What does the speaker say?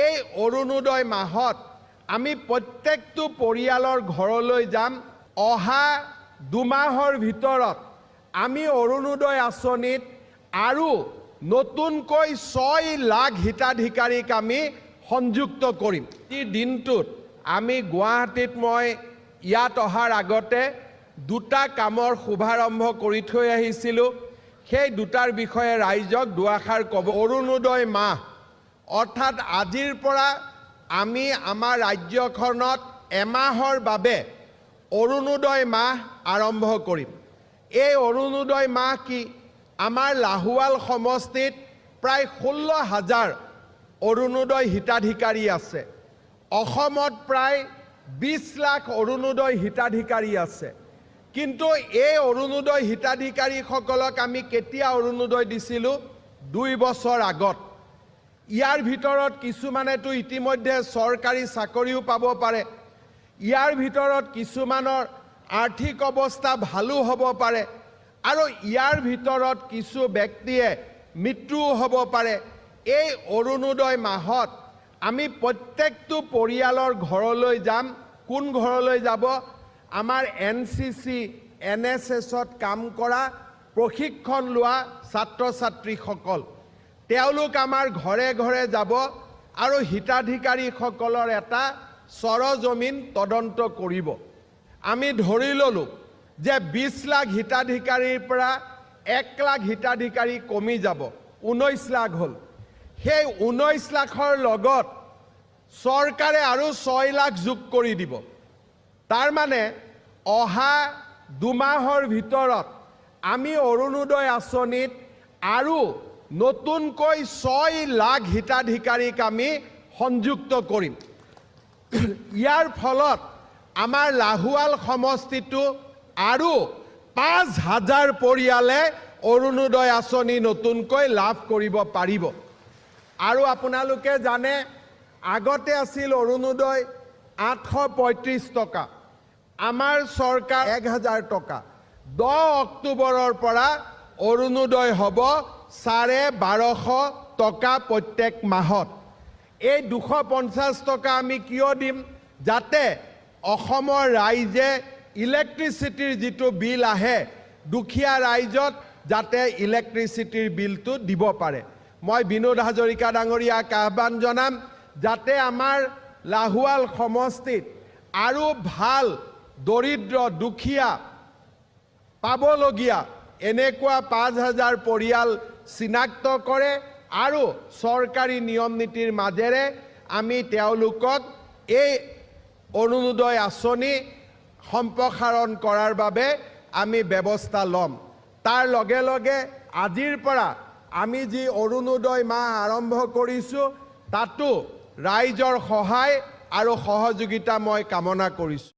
এই অৰুণোদয় মাহত আমি প্ৰত্যেকটো পৰিয়ালৰ ঘৰলৈ যাম। অহা 2 মাহৰ ভিতৰত আমি অৰুণোদয় আঁচনিত আৰু নতুনকৈ 6 লাখ হিতাধিকাৰীক আমি সংযুক্ত কৰিম। এই দিনটোত আমি গুৱাহাটীত মই ইয়াত অহাৰ আগতে 2টা কামৰ শুভাৰম্ভ কৰি থৈ আহিছিলোঁ। সেই 2টাৰ বিষয়ে ৰাইজক দুআষাৰ ক'ব। অৰুণোদয় মাহ অৰ্থাৎ আজিৰ পৰা আমি আমাৰ ৰাজ্যখনত এমাহৰ বাবে অৰুণোদয় মাহ আৰম্ভ কৰিম। এই অৰুণোদয় মাহ কি? আমাৰ লাহোৱাল সমষ্টিত প্ৰায় 16,000 অৰুণোদয় হিতাধিকাৰী আছে। অসমত প্ৰায় 20 লাখ অৰুণোদয় হিতাধিকাৰী আছে। কিন্তু এই অৰুণোদয় হিতাধিকাৰীসকলক আমি কেতিয়া অৰুণোদয় দিছিলোঁ? 2 বছৰ আগত। ইয়াৰ ভিতৰত কিছুমানেতো ইতিমধ্যে চৰকাৰী চাকৰিও পাব পাৰে। ইয়াৰ ভিতৰত কিছুমানৰ আৰ্থিক অৱস্থা ভালো হ'ব পাৰে আৰু ইয়াৰ ভিতৰত কিছু ব্যক্তিয়ে মৃত্যুও হ'ব পাৰে। এই অৰুণোদয় মাহত আমি প্ৰত্যেকটো পৰিয়ালৰ ঘৰলৈ যাম। কোন ঘৰলৈ যাব? আমাৰ NCC, NSSত কাম কৰা, প্ৰশিক্ষণ লোৱা ছাত্ৰ ছাত্ৰীসকল। তেওঁলোক আমাৰ ঘৰে ঘৰে যাব আৰু হিতাধিকাৰীসকলৰ এটা সৰজমিন তদন্ত কৰিব। আমি ধৰি ল'লোঁ যে 20 লাখ হিতাধিকাৰীৰ পৰা 1 লাখ হিতাধিকাৰী কমি যাব, 19 লাখ হ'ল। সেই 19 লাখৰ লগত চৰকাৰে আৰু 6 লাখ যোগ কৰি দিব। তাৰ মানে অহা 2 মাহৰ ভিতৰত আমি অৰুণোদয় আঁচনিত আৰু নতুনকৈ 6 লাখ হিতাধিকাৰীক আমি সংযুক্ত কৰিম। ইয়াৰ ফলত আমাৰ লাহোৱাল সমষ্টিটো আৰু 5,000 পৰিয়ালে অৰুণোদয় আঁচনি নতুনকৈ লাভ কৰিব পাৰিব। আৰু আপোনালোকে জানে আগতে আছিল অৰুণোদয় 835 টকা। আমাৰ চৰকাৰ 1,000 টকা। 10 অক্টোবৰৰ পৰা অৰুণোদয় হ'ব 1250 টকা প্ৰত্যেক মাহত। এই 250 টকা আমি কিয় দিম? যাতে অসমৰ ৰাইজে ইলেক্ট্ৰিচিটিৰ যিটো বিল আহে, দুখীয়া ৰাইজত যাতে ইলেক্ট্ৰিচিটিৰ বিলটো দিব পাৰে। মই বিনোদ হাজৰিকা ডাঙৰীয়াক আহ্বান জনাম যাতে আমাৰ লাহোৱাল সমষ্টিত আৰু ভাল দৰিদ্ৰ দুখীয়া পাবলগীয়া এনেকুৱা 5,000 পৰিয়াল চিনাক্ত কৰে আৰু চৰকাৰী নিয়ম নীতিৰ মাজেৰে আমি তেওঁলোকক এই অৰুণোদয় আঁচনি সম্প্ৰসাৰণ কৰাৰ বাবে আমি ব্যৱস্থা ল'ম। তাৰ লগে লগে আজিৰ পৰা আমি যি অৰুণোদয় মাহ আৰম্ভ কৰিছোঁ তাতো ৰাইজৰ সহায় আৰু সহযোগিতা মই কামনা কৰিছোঁ।